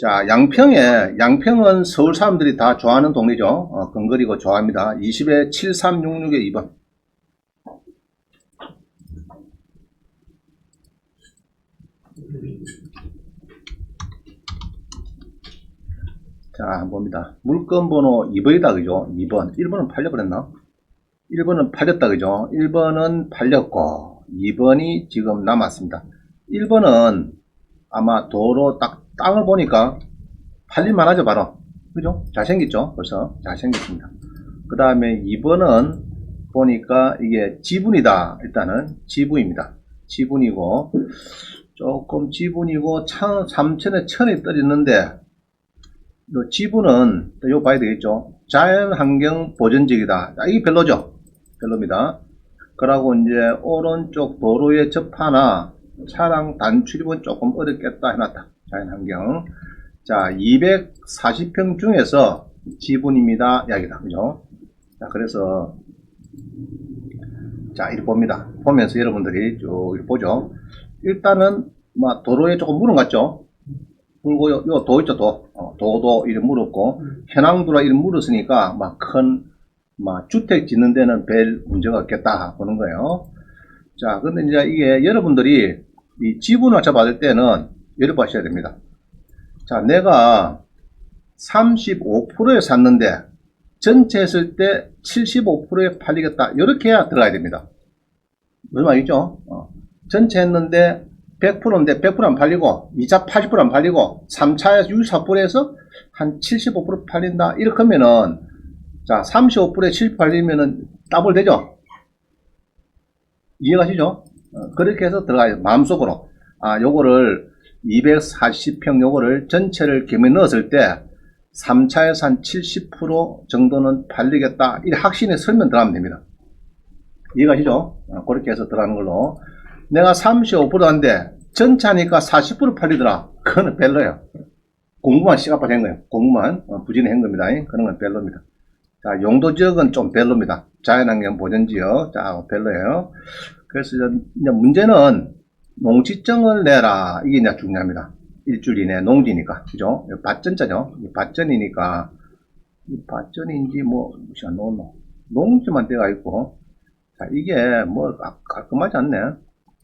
자, 양평은 서울 사람들이 다 좋아하는 동네죠. 근거리고 좋아합니다. 20에 7366에 2번. 자, 한번 봅니다. 물건 번호 2번이다, 그죠? 2번. 1번은 팔려버렸나? 1번은 팔렸다, 그죠? 1번은 팔렸고, 2번이 지금 남았습니다. 1번은 아마 도로 땅을 보니까 팔릴만 하죠, 바로. 그죠? 잘생겼죠? 벌써. 잘생겼습니다. 그 다음에 2번은 보니까 이게 지분이다. 일단은 지분입니다. 지분이고, 조금 지분이고, 3천에 1000이 떨어졌는데, 요 지분은, 요 봐야 되겠죠? 자연환경 보전지역이다. 이게 별로죠? 별로입니다. 그러고 이제 오른쪽 도로의 접하나 차량 단출입은 조금 어렵겠다 해놨다. 자연환경. 자, 240평 중에서 지분입니다. 이야기다. 그죠? 자, 그래서, 자, 이렇게 봅니다. 보면서 여러분들이 쭉 이렇게 보죠. 일단은, 도로에 조금 물은 같죠? 그리고 요 도 있죠, 도. 도도 이렇게 물었고, 현황도라 이렇게 물었으니까, 주택 짓는 데는 별 문제가 없겠다. 보는 거예요. 자, 근데 이제 이게 여러분들이 이 지분을 잡아줄 때는 이렇게 보셔야 됩니다. 자, 내가 35%에 샀는데, 전체 했을 때 75%에 팔리겠다. 이렇게 해야 들어가야 됩니다. 무슨 말이죠? 전체 했는데, 100%인데 100% 안 팔리고 2차 80% 안 팔리고 3차에서 64%에서 한 75% 팔린다 이렇게 하면은 자 35%에 70% 팔리면은 더블 되죠. 이해가시죠? 그렇게 해서 들어가요. 마음속으로 요거를 240평 요거를 전체를 겸해 넣었을 때 3차에서 한 70% 정도는 팔리겠다 이 확신에 설면 들어가면 됩니다. 이해가시죠? 그렇게 해서 들어가는 걸로 내가 35%인데 전차니까 40% 팔리더라. 그거는 별로예요. 공부만 시가파 된 거예요. 공부만 부진한 겁니다. 그런 건 별로입니다. 자, 용도지역은 좀 별로입니다. 자연환경 보전지역. 자, 별로예요. 그래서 이제 문제는 농지증을 내라. 이게 이제 중요합니다. 일주일 이내 농지니까. 그죠? 밭전자죠. 밭전이니까. 이 밭전인지 무시 안 넣었노. 농지만 되어 있고. 자, 이게 깔끔하지 않네.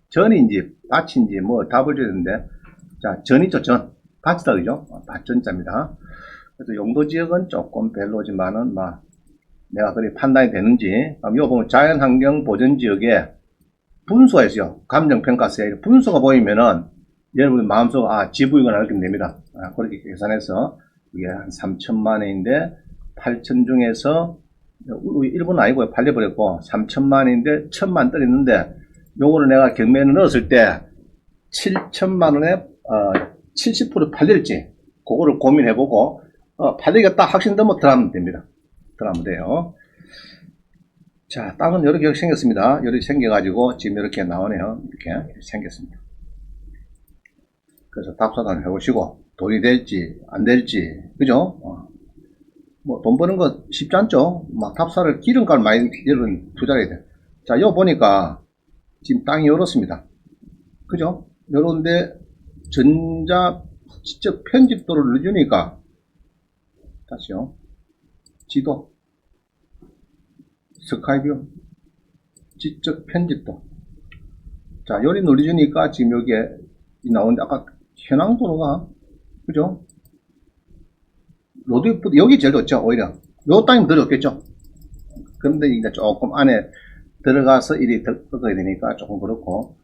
전인지 밭인지 답을 줘야 되는데 자 전이죠 전 밭이다 그죠 밭전자입니다. 그래서 용도지역은 조금 별로지만은 내가 그렇게 판단이 되는지 이거 보면 자연환경 보전지역에 분수가 있어요. 감정평가서에 분수가 보이면은 여러분 마음속 지부이거나 이렇게 됩니다. 그렇게 계산해서 이게 한 3천만 원인데 8천 중에서 1분 아니고요 팔려버렸고 3천만 원인데 1000만 떨어졌는데 요거를 내가 경매를 넣었을 때 7천만 원에 70% 팔릴지 그거를 고민해보고 팔리겠다 확신되면 들어가면 됩니다. 들어가면 돼요. 자, 땅은 이렇게 생겼습니다. 이렇게 생겨가지고 지금 이렇게 나오네요. 이렇게 생겼습니다. 그래서 답사단을 해보시고 돈이 될지 안 될지 그죠? 돈 버는 거 쉽지 않죠? 답사를 기름값 많이 여러분 투자해야 돼. 자, 요 보니까 지금 땅이 이렇습니다. 그죠? 요런데 전자 지적 편집도를 눌러주니까 다시요. 지도 스카이뷰 지적 편집도 자 요리 눌러주니까 지금 여기에 나오는데 아까 현황도로가 그죠? 로드 여기 제일 좋죠 오히려 요 땅이 더 좋겠죠. 그런데 이제 조금 안에 들어가서 일이 뜯어야 되니까 조금 그렇고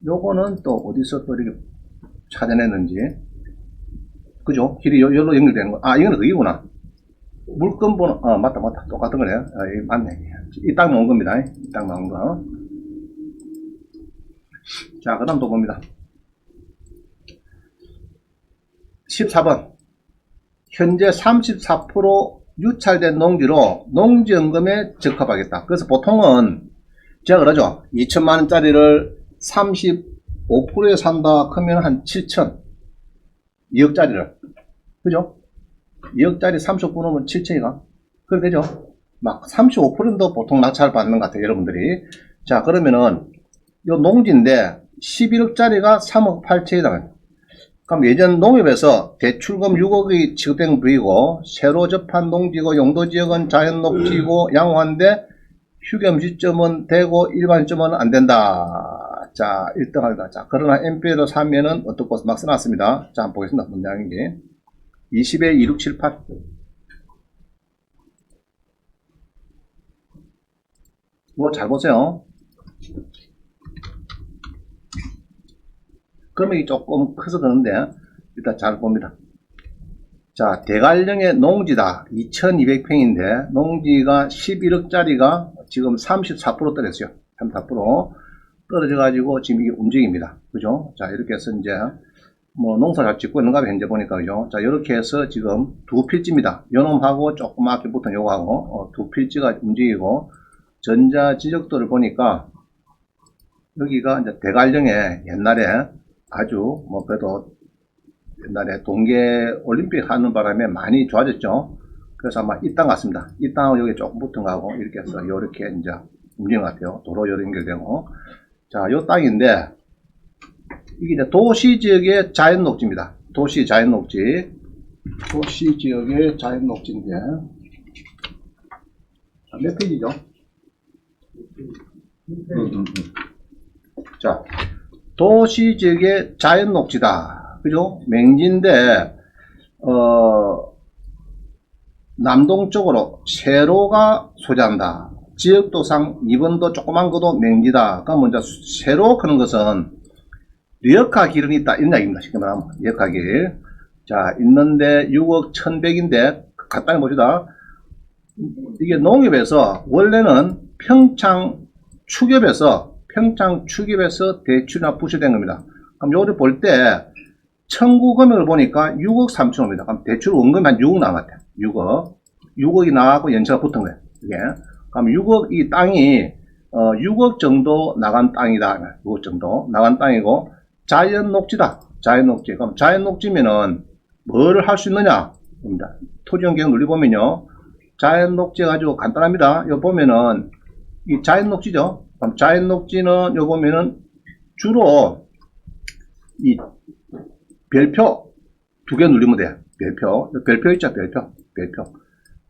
요거는 또 어디서 또 이렇게 찾아냈는지 그죠? 길이 여기로 연결되는 거 이거는 그기구나 물건 번호 맞다 똑같은 거네요. 맞네. 이 땅 나온 겁니다. 이 땅 나온 거. 자 그 다음 또 봅니다. 14번 현재 34% 유찰된 농지로 농지연금에 적합하겠다. 그래서 보통은 제가 그러죠. 2천만원짜리를 35%에 산다 그러면 한 7천 2억짜리를 그죠? 2억짜리 35%면 7천이가 그렇게 되죠. 35%도 보통 낙찰 받는 것 같아요 여러분들이. 자 그러면은 요 농지인데 11억짜리가 3억 8천이다. 그럼 예전 농협에서 대출금 6억이 지급된 부위고 새로 접한 농지고 용도지역은 자연녹지고 양호한데 휴겸 시점은 되고 일반 시점은 안 된다. 자, 1등 합니다. 자, 그러나 MP로 사면은 어떻고 막 써놨습니다. 자, 한번 보겠습니다. 문장인지. 20에 2678. 뭐 잘 보세요. 금액이 조금 커서 그런데 일단 잘 봅니다. 자, 대관령의 농지다. 2200평인데 농지가 11억짜리가 지금 34% 떨어졌어요. 34% 떨어져 가지고 지금 이게 움직입니다. 그죠? 자, 이렇게 해서 이제 뭐 농사 잘 짓고 있는가 봐 현재 보니까. 그죠? 자, 이렇게 해서 지금 두 필지입니다. 요놈하고 조그맣게 붙은 요거하고 두 필지가 움직이고 전자 지적도를 보니까 여기가 이제 대관령에 옛날에 아주 뭐 그래도 옛날에 동계 올림픽 하는 바람에 많이 좋아졌죠. 그래서 아마 이 땅 같습니다. 이 땅하고 여기 조금 붙은 거하고 이렇게 해서 이렇게 이제 움직이는 것 같아요. 도로 연결되고. 자, 요 땅인데 이게 이제 도시 지역의 자연 녹지입니다. 도시 자연 녹지. 도시 지역의 자연 녹지인데 몇 페이지죠? 자, 도시 지역의 자연 녹지다. 그죠? 맹지인데, 남동쪽으로 세로가 소재한다. 지역도상 2번도 조그만 것도 맹지다. 그럼 먼저 세로 크는 것은 리어카 길은 있다. 이런 이야기입니다. 쉽게 말하면. 리어카 길. 자, 있는데 6억 1100인데, 간단히 봅시다. 이게 농협에서 원래는 평창 축협에서 대출이나 부실된 겁니다. 그럼 요를 볼 때 청구 금액을 보니까 6억 3천원입니다. 그럼 대출 원금이 한 6억 나왔대. 6억이 나가고 연체가 붙은 거예요. 이게. 그럼 6억 이 땅이 6억 정도 나간 땅이다. 6억 정도 나간 땅이고 자연 녹지다. 자연 녹지. 그럼 자연 녹지면은 뭐를 할 수 있느냐? 입니다. 토지환경 논리 보면요. 자연 녹지 가지고 간단합니다. 요 보면은 이 자연 녹지죠. 그럼 자연 녹지는 요 보면은 주로 이 별표 두 개 누르면 돼요. 별표 있죠. 별표.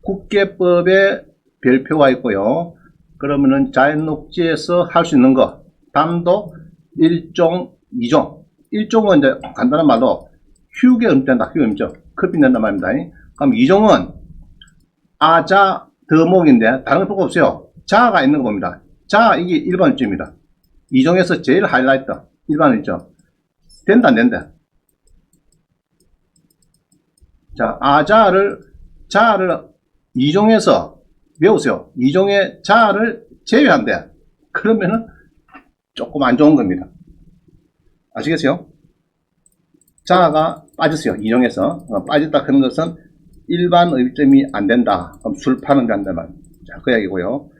국계법에 별표가 있고요. 그러면은 자연 녹지에서 할 수 있는 거 담도 1종, 2종. 1종은 이제 간단한 말로 휴게 음된다. 휴게 음죠. 커피 낸단 말입니다. 그럼 2종은 아자 더목인데 다른 거 보고 없어요. 자가 있는 거 봅니다. 자, 이게 일반 일조입니다. 2종에서 제일 하이라이트 일반 일조. 된다 안 된다. 자, 자를 2종에서 외우세요. 2종의 자를 제외한대. 그러면은 조금 안 좋은 겁니다. 아시겠어요? 자가 빠졌어요. 2종에서. 빠졌다 그런 것은 일반 의점이 안 된다. 그럼 술 파는 게 안 된다. 자, 그 이야기고요.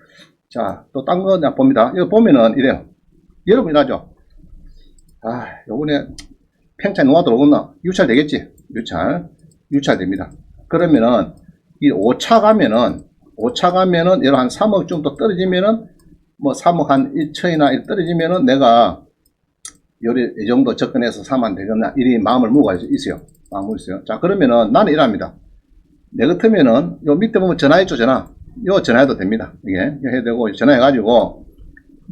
자, 또 딴 거 봅니다. 이거 보면은 이래요. 여러분이 하죠. 아, 요번에 평창 농화 들어오겠나? 유찰 되겠지? 유찰 됩니다. 그러면은 이 5차 가면은 여러 한 3억 정도 떨어지면은 뭐 3억 한 1천이나 떨어지면은 내가 이 정도 접근해서 사면 되겠나? 이리 마음을 먹고 있어요. 자, 그러면은 나는 이랍니다. 내 같으면은 요 밑에 보면 전화했죠, 전화. 요 전화해도 됩니다. 이게 해야 되고 전화해가지고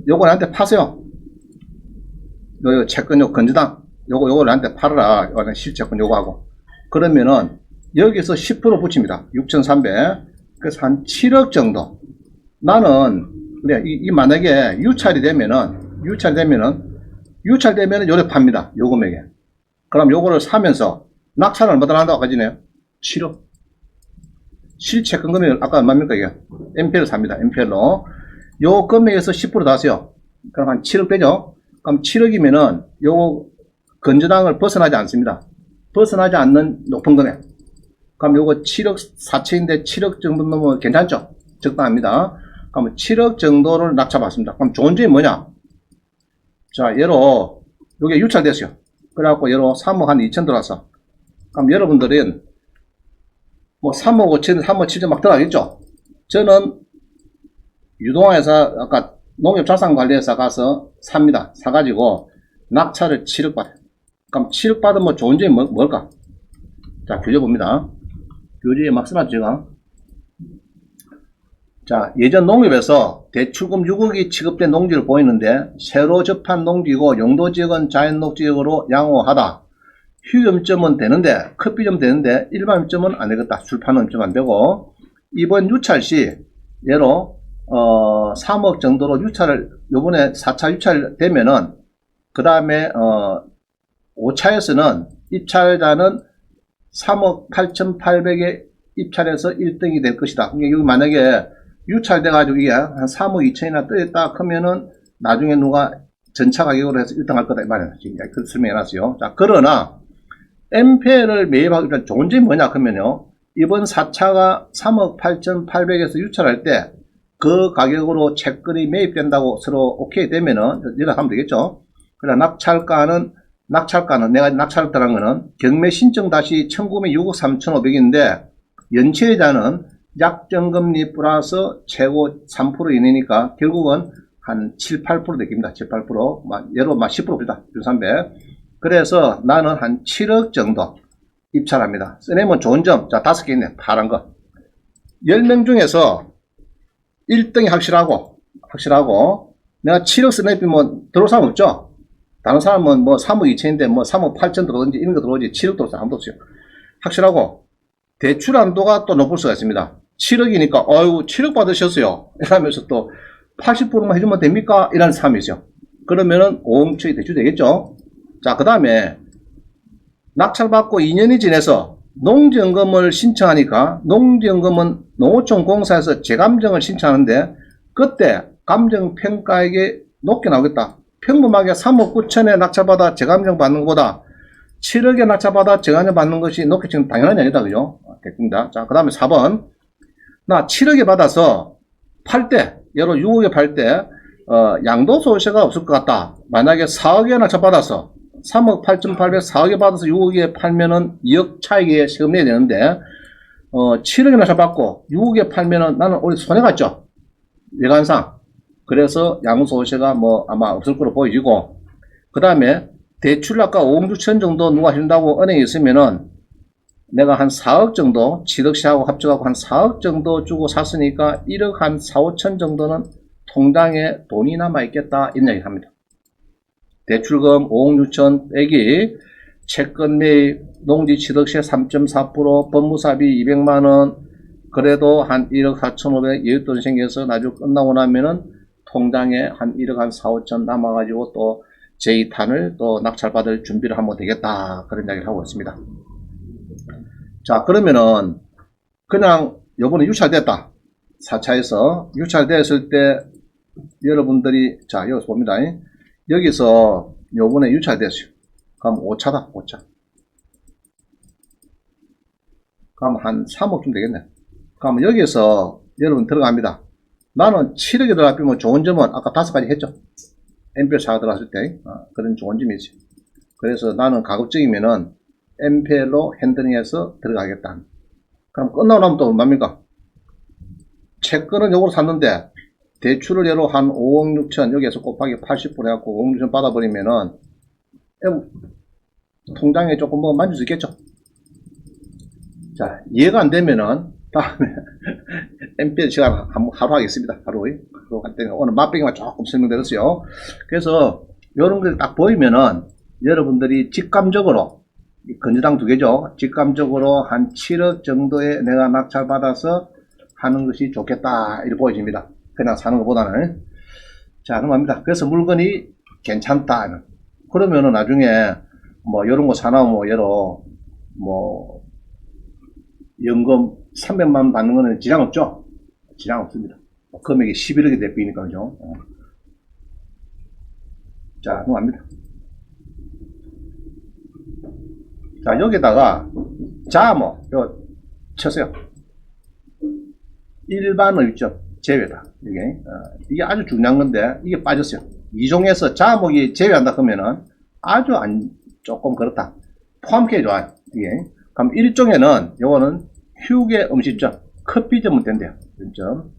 요거 나한테 파세요. 요 채권 요 건조당 요거 나한테 팔아라. 요거는 실채권 요거 하고. 그러면은 여기서 10% 붙입니다. 6,300. 그래서 한 7억 정도. 나는 그래 이 만약에 유찰되면은 요래 팝니다. 요 금액에. 그럼 요거를 사면서 낙찰을 얼마나 한다고 가지네요? 7억. 실채권 금액을 아까 얼마입니까 이게? MPL로 삽니다. MPL로. 요 금액에서 10% 다세요. 그럼 한 7억 되죠? 그럼 7억이면은 요 건조당을 벗어나지 않습니다. 벗어나지 않는 높은 금액. 그럼 요거 7억 4천인데 7억 정도 넘으면 괜찮죠? 적당합니다. 그럼 7억 정도를 낙찰받습니다. 그럼 좋은 점이 뭐냐? 자, 얘로 요게 유찰됐어요. 그래갖고 얘로 3억 한 2천 들어왔어. 그럼 여러분들은 뭐 3억 5천, 3억 7천 막 들어가겠죠? 저는 유동화회사 아까 농협자산관리회사 가서 삽니다. 사가지고 낙찰을 7억 받아요. 그럼 7억 받으면 좋은 점이 뭘까? 자, 교재 봅니다. 교재에 막 써놨죠, 제가. 자, 예전 농협에서 대출금 6억이 취급된 농지를 보이는데 새로 접한 농지고 용도지역은 자연녹지역으로 양호하다. 휴염점은 되는데 커피점 되는데 일반점은 안 되겠다. 술 파는 점 안 되고 이번 유찰 시 예로 3억 정도로 유찰을 요번에 4차 유찰 되면은 그 다음에 5차에서는 입찰자는 3억 8,800에 입찰해서 1등이 될 것이다. 그러니까 여기 만약에 유찰돼 가지고 이게 한 3억 2천이나 떠있다 하면은 나중에 누가 전차 가격으로 해서 1등 할 거다 이 말이에요. 지금 그 설명해 놨어요. 자, 그러나 MPL을 매입하기 위한 좋은 점이 뭐냐 하면요, 이번 4차가 3억 8,800에서 유찰할 때 그 가격으로 채권이 매입된다고 서로 오케이 되면은 연락하면 되겠죠. 그러나 낙찰가는 내가 낙찰을 들어간 거는 경매 신청 다시 청구금이 6억 3,500인데 연체자는 약정금리 플러스 최고 3% 이내니까 결국은 한 7, 8% 되겠습니다. 7, 8%. 예로 10% 봅시다. 300. 그래서 나는 한 7억 정도 입찰합니다. 써내면 좋은 점. 자, 5개 있네. 파란 거. 10명 중에서 1등이 확실하고 내가 7억 써내면 들어올 사람 없죠? 다른 사람은 뭐 3억 2천인데 뭐 3억 8천 들어오든지 이런 거 들어오지 7억 들어올 사람 아무도 없어요. 확실하고 대출 한도가 또 높을 수가 있습니다. 7억이니까 어유 7억 받으셨어요. 이러면서 또 80%만 해주면 됩니까? 이라는 사람이 있어요. 그러면은 5억짜리 대출 되겠죠. 자, 그 다음에 낙찰받고 2년이 지나서 농지연금을 신청하니까 농지연금은 농어촌 공사에서 재감정을 신청하는데 그때 감정평가액이 높게 나오겠다. 평범하게 3억 9천에 낙찰받아 재감정 받는 것보다 7억에 낙찰받아 재감정 받는 것이 높게 지금 당연한 얘기다. 그죠? 됐습니다. 자, 그 다음에 4번. 나 7억에 받아서 팔 때, 예로 6억에 팔 때, 양도소득세가 없을 것 같다. 만약에 4억에 낙찰받아서 3억 8,800, 4억에 받아서 6억에 팔면은 2억 차익에 세금 내야 되는데, 7억에 낙찰받고 6억에 팔면은 나는 오히려 손해갔죠. 예관상. 그래서 양도소득세가 뭐 아마 없을 거로 보여지고, 그 다음에 대출 아까 5억 6천 정도 누가 해준다고 은행에 있으면은 내가 한 4억 정도, 7억시하고 합쳐가고 한 4억 정도 주고 샀으니까 1억 한 4, 5천 정도는 통장에 돈이 남아있겠다. 이런 얘기를 합니다. 대출금 5억 6천 빼기 채권 매입 농지 취득세 3.4% 법무사비 200만원 그래도 한 1억 4,500 여윳돈이 생겨서 나중에 끝나고 나면은 통장에 한 1억 한 4, 5천 남아가지고 또 제2탄을 또 낙찰받을 준비를 하면 되겠다. 그런 이야기를 하고 있습니다. 자, 그러면은 그냥 요번에 유찰됐다. 4차에서 유찰됐을 때 여러분들이 자, 여기서 봅니다. 여기서 요번에 유찰됐어요. 그럼 5차다. 5차. 그럼 한 3억쯤 되겠네. 그럼 여기서 여러분 들어갑니다. 나는 7억에 들어가면 좋은 점은 아까 5가지 했죠. MPL4가 들어갔을 때 그런 좋은 점이 있어요. 그래서 나는 가급적이면은 MPL로 핸들링해서 들어가겠다. 그럼 끝나고 나면 또 뭡니까? 채권은 요거로 샀는데 대출을 예로 한 5억 6천 여기에서 곱하기 80% 해갖고 5억 6천 받아버리면은 통장에 조금 뭐 만질 수 있겠죠. 자, 이해가 안 되면은 다음에 MPL 시간 하루 하겠습니다. 하루 할 때는 오늘 맛배기만 조금 설명드렸어요. 그래서 이런 걸 딱 보이면은 여러분들이 직감적으로 건조당 2개죠. 직감적으로 한 7억 정도에 내가 낙찰 받아서 하는 것이 좋겠다 이렇게 보여집니다. 그냥 사는 것보다는. 자, 넘어갑니다. 그래서 물건이 괜찮다. 그러면은 나중에 뭐 이런 거 사나면 예로 뭐 연금 300만 받는 거는 지장 없죠? 지장 없습니다. 금액이 11억이 대비니까, 그죠? 자, 넘어갑니다. 자, 여기다가, 자, 요, 쳤어요. 일반 의점 제외다. 이게 아주 중요한 건데, 이게 빠졌어요. 이종에서 자목이 제외한다 그러면은 아주 조금 그렇다. 포함해 좋아요. 이게. 그럼 1종에는 요거는 휴게 음식점, 커피점은 된대요. 점점.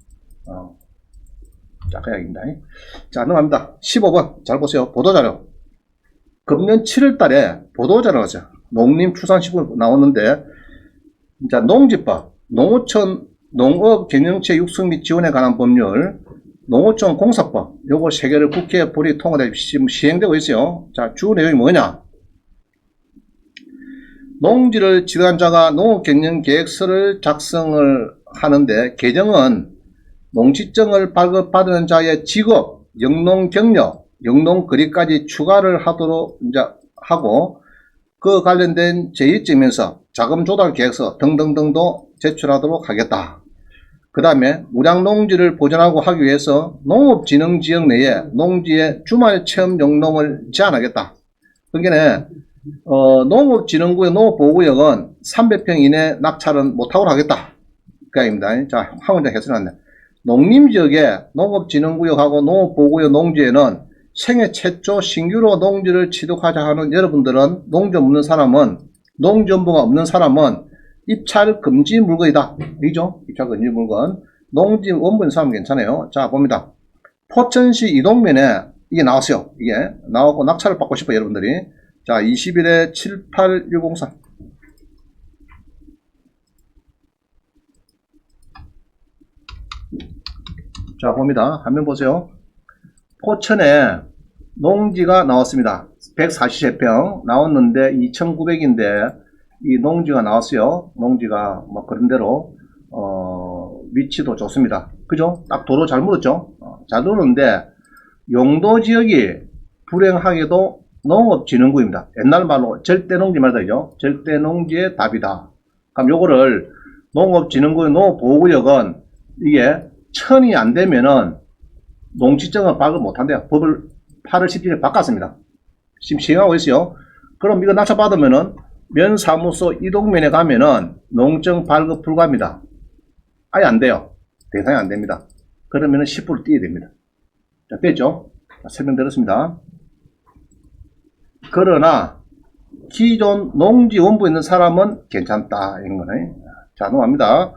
자, 그 이야기입니다. 자, 넘어갑니다. 15번. 잘 보세요. 보도자료. 금년 7월 달에 보도자료 나왔어요. 농림축산식품 나왔는데, 자, 농지법, 농어촌, 농업 경영체 육성 및 지원에 관한 법률, 농어촌 공사법, 요거 세 개를 국회에 본회의 통과돼 지금 시행되고 있어요. 자, 주 내용이 뭐냐? 농지를 지정한 자가 농업경영계획서를 작성을 하는데, 개정은 농지증을 발급받은 자의 직업, 영농 경력, 영농 거리까지 추가를 하도록 이제 하고, 그 관련된 제2점에서 자금 조달 계획서 등등등도 제출하도록 하겠다. 그 다음에 우량농지를 보존하고 하기 위해서 농업진흥지역 내에 농지의 주말 체험 용농을 제한하겠다. 그러니까 농업진흥구역, 농업보호구역은 300평 이내 낙찰은 못하도록 하겠다. 그 얘기입니다. 자, 한 문장 해설하네. 농림지역에 농업진흥구역하고 농업보호구역 농지에는 생애 최초 신규로 농지를 취득하자 하는 여러분들은 농지정보가 없는 사람은 입찰 금지 물건이다. 이죠? 입찰 금지 물건. 농지 원본인 사람은 괜찮아요. 자, 봅니다. 포천시 이동면에 이게 나왔어요. 이게 나오고 낙찰을 받고 싶어요, 여러분들이. 자, 20일에 78103. 자, 봅니다. 화면 보세요. 포천에 농지가 나왔습니다. 143평 나왔는데 2,900인데 이 농지가 나왔어요. 농지가 뭐 그런대로 위치도 좋습니다. 그죠? 딱 도로 잘 물었죠? 잘 물었는데 용도지역이 불행하게도 농업진흥구입니다. 옛날 말로 절대농지 말이죠. 절대농지의 답이다. 그럼 요거를 농업진흥구역, 농업보호구역은 이게 1000이 안 되면은 농지증을 발급 못한대요. 법을 8월 17일에 바꿨습니다. 지금 시행하고 있어요. 그럼 이거 낙찰 받으면은 면사무소 이동면에 가면은 농증 발급 불가합니다. 아예 안 돼요. 대상이 안 됩니다. 그러면은 10% 띄어야 됩니다. 자, 됐죠? 설명드렸습니다. 그러나 기존 농지 원부에 있는 사람은 괜찮다. 이런 거네. 자, 넘어갑니다.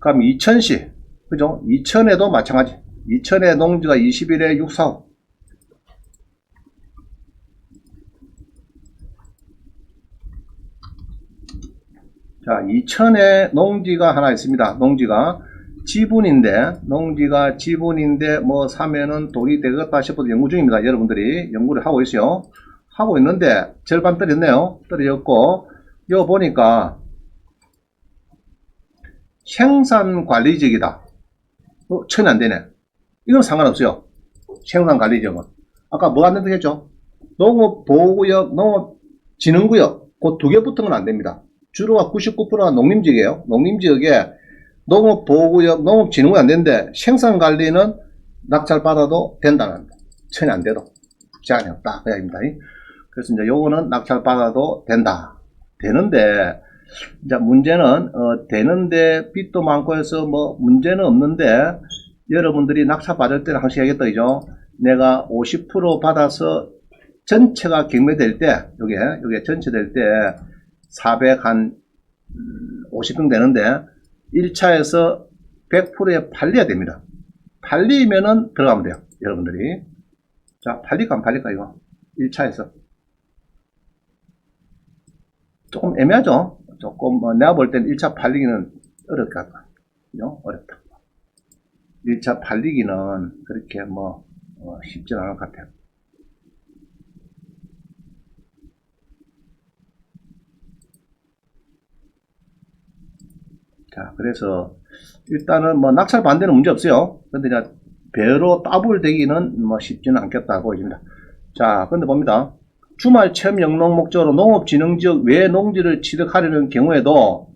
그럼 이천시. 그죠? 이천에도 마찬가지. 이천의 농지가 20일에 645. 자, 이천에 농지가 하나 있습니다. 농지가 지분인데 뭐 사면은 돈이 되겠다 싶어서 연구 중입니다. 여러분들이 연구를 하고 있어요. 하고 있는데 절반 떨어졌네요. 떨어졌고 여기 보니까 생산관리지역이다. 천이 안 되네. 이건 상관없어요. 생산관리지역은. 아까 뭐 안 된다고 했죠? 농업보호구역, 농업진흥구역. 그 두 개 붙은 건 안 됩니다. 주로가 99%가 농림지역이에요. 농림지역에 농업보호구역, 농업진흥구역 안 되는데 생산관리는 낙찰받아도 된다는 겁니다. 천이 안 돼도 제한이 없다. 그 이야기입니다. 그래서 이제 요거는 낙찰받아도 된다. 되는데 이제 문제는 되는데 빚도 많고 해서 뭐 문제는 없는데 여러분들이 낙찰 받을 때는 항상 얘기했더죠. 내가 50% 받아서 전체가 경매될 때 요게 전체 될 때 450평 되는데 1차에서 100%에 팔려야 됩니다. 팔리면은 들어가면 돼요. 여러분들이. 자, 팔릴까 안 팔릴까 이거 1차에서 조금 애매하죠. 조금 내가 볼 때는 1차 팔리기는 어렵을 것 같다. 어렵다. 1차 팔리기는 그렇게 쉽진 않을 것 같아요. 자, 그래서 일단은 낙찰 반대는 문제 없어요. 근데 이제 배로 따블되기는 쉽지는 않겠다 보입니다. 자, 근데 봅니다. 주말 체험 영농 목적으로 농업진흥지역 외 농지를 취득하려는 경우에도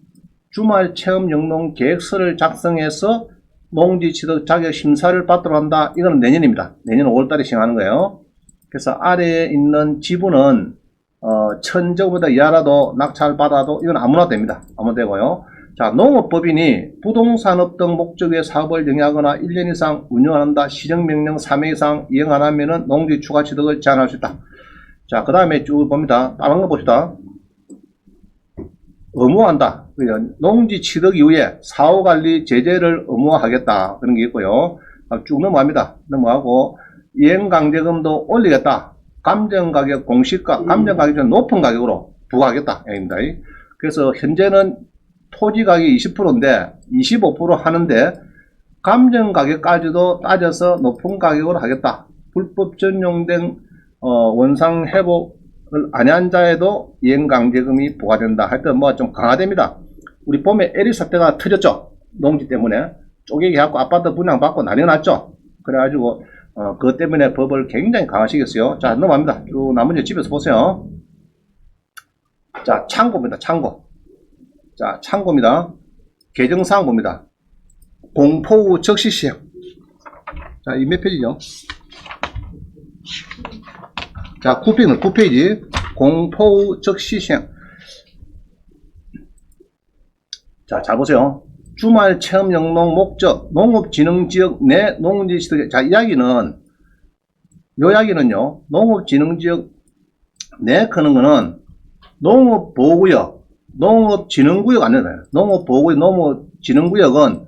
주말 체험 영농 계획서를 작성해서 농지 취득 자격 심사를 받도록 한다. 이거는 내년입니다. 내년 5월달에 시행하는 거예요. 그래서 아래에 있는 지분은 1000제곱미터 이하라도 낙찰 받아도 이건 아무나 됩니다. 아무나 되고요. 자, 농업법인이 부동산업 등 목적 외 사업을 영위하거나 1년 이상 운영한다. 시정명령 3회 이상 이행 안 하면은 농지 추가 취득을 제한할 수 있다. 자, 그 다음에 쭉 봅니다. 다른 거 봅시다. 의무화한다. 농지 취득 이후에 사후관리 제재를 의무화하겠다. 그런 게 있고요. 쭉 넘어갑니다. 넘어가고 이행강제금도 올리겠다. 감정가격 공시가 감정가격이 높은 가격으로 부과하겠다 입니다. 그래서 현재는 토지 가격이 20%인데 25% 하는데 감정가격까지도 따져서 높은 가격으로 하겠다. 불법 전용된 원상 회복을 안 한 자에도 이행강제금이 부과된다. 하여튼 뭐 좀 강화됩니다. 우리 봄에 에리 사태가 터졌죠. 농지 때문에 쪼개기 해갖고 아파트 분양받고 난리 났죠. 그래가지고 그것 때문에 법을 굉장히 강화시켰어요. 자, 넘어갑니다. 쭉 나머지 집에서 보세요. 자, 창고입니다. 창고. 자, 창고입니다. 개정사항 봅니다. 공포 후 즉시 시행. 자, 이 몇 페이지죠? 자, 9페이지는 9페이지. 공포 후 즉시 시행. 자, 잘 보세요. 주말 체험 영농 목적 농업진흥지역 내 농지시설. 자, 이야기는 요 이야기는요. 농업진흥지역 내 크는 거는 농업보호구역, 농업진흥구역 안 되나요? 농업보호구역, 농업진흥구역은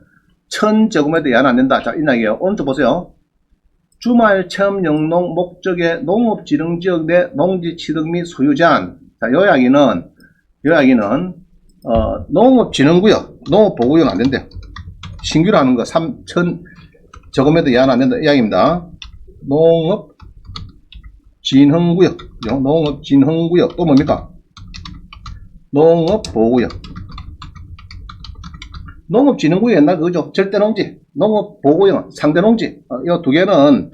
1000제곱미터 이하는 안 된다. 자, 이 이야기예요. 오른쪽 보세요. 주말 체험 영농 목적의 농업진흥지역 내 농지 취득 및 소유 제한. 자, 요 이야기는 농업진흥구역, 농업보호구역은 안 된대요. 신규로 하는 거 3000제곱미터 이하는 안 된다. 이야기입니다. 농업진흥구역, 농업진흥구역, 또 뭡니까? 농업보호구역. 농업진흥구역 옛날 그거죠. 절대농지, 농업보호구역, 상대농지. 이 두 개는,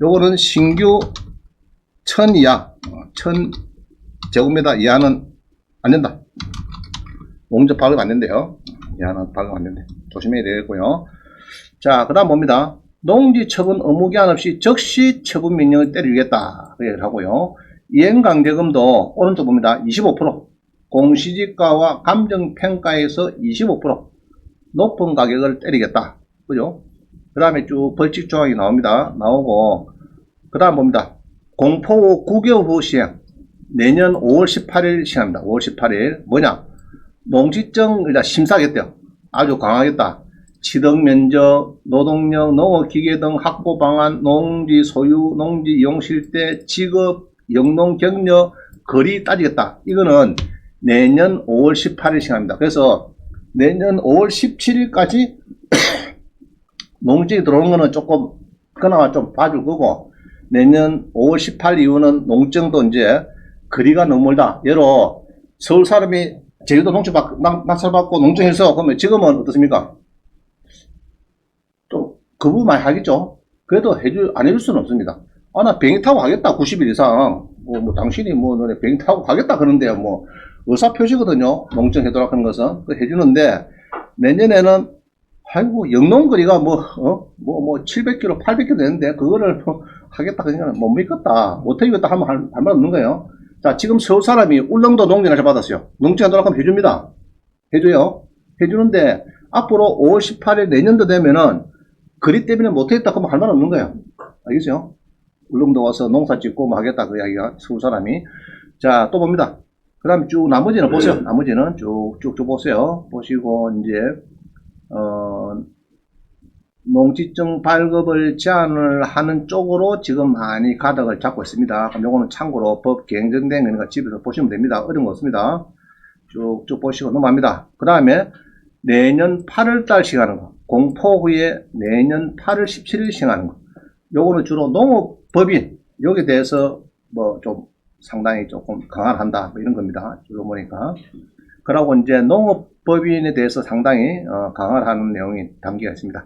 요거는 신규 1000 이하, 1000제곱미터 이하는 안 된다. 농지 발급 안 된대요. 이하는 발급 안 된대. 조심해야 되겠고요. 자, 그 다음 봅니다. 농지 처분 의무 기한 없이 즉시 처분 명령을 때리겠다. 그 얘기를 하고요. 이행강제금도 오른쪽 봅니다. 25%. 공시지가와 감정평가에서 25% 높은 가격을 때리겠다. 그죠? 그 다음에 쭉 벌칙 조항이 나옵니다. 나오고, 그 다음 봅니다. 공포 후 9개월 후 시행. 내년 5월 18일 시행합니다. 5월 18일. 뭐냐? 농지증 일단 심사하겠대요. 아주 강하겠다. 취득 면적, 노동력, 농업기계 등 확보 방안, 농지 소유, 농지 이용 실태, 직업, 영농 경력, 거리 따지겠다. 이거는 내년 5월 18일 시행합니다. 그래서 내년 5월 17일까지 농지에 들어오는 거는 조금 그나마 좀 봐줄 거고, 내년 5월 18일 이후는 농증도 이제 거리가 너무 멀다. 예로 서울 사람이 제주도 농지 낙찰받고 농증해서 그러면 지금은 어떻습니까? 좀 거부 많이 하겠죠. 그래도 안 해줄 수는 없습니다. 나 비행기 타고 가겠다. 90일 이상. 당신이 너네 비행기 타고 가겠다. 그런데 의사표시거든요. 농증 해도록 하는 것은. 해주는데, 내년에는, 아이고, 영농거리가 700km, 800km 되는데, 그거를 하겠다. 그냥 못 믿겠다. 못하겠다 하면 할 말 없는 거예요. 자, 지금 서울 사람이 울릉도 농지를 받았어요. 농지 해도록 하면 해줍니다. 해줘요. 해주는데, 앞으로 5월 18일 내년도 되면은, 거리 때문에 못하겠다 하면 할 말 없는 거예요. 알겠어요? 울릉도 와서 농사 짓고 하겠다. 그 이야기가 서울 사람이. 자, 또 봅니다. 그 다음에 쭉 나머지는 보세요. 나머지는 쭉쭉 보세요. 보시고 이제 농지증 발급을 제한을 하는 쪽으로 지금 많이 가닥을 잡고 있습니다. 그럼 요거는 참고로 법 개정된 거니까 집에서 보시면 됩니다. 어려운 거 없습니다. 쭉쭉 보시고 넘어갑니다. 그 다음에 내년 8월달 시행하는 거, 공포 후에 내년 8월 17일 시행하는 거. 요거는 주로 농업법인 여기에 대해서 좀 상당히 조금 강화를 한다 이런 겁니다. 주로 보니까. 그러고 이제 농업법인에 대해서 상당히 강화를 하는 내용이 담겨 있습니다.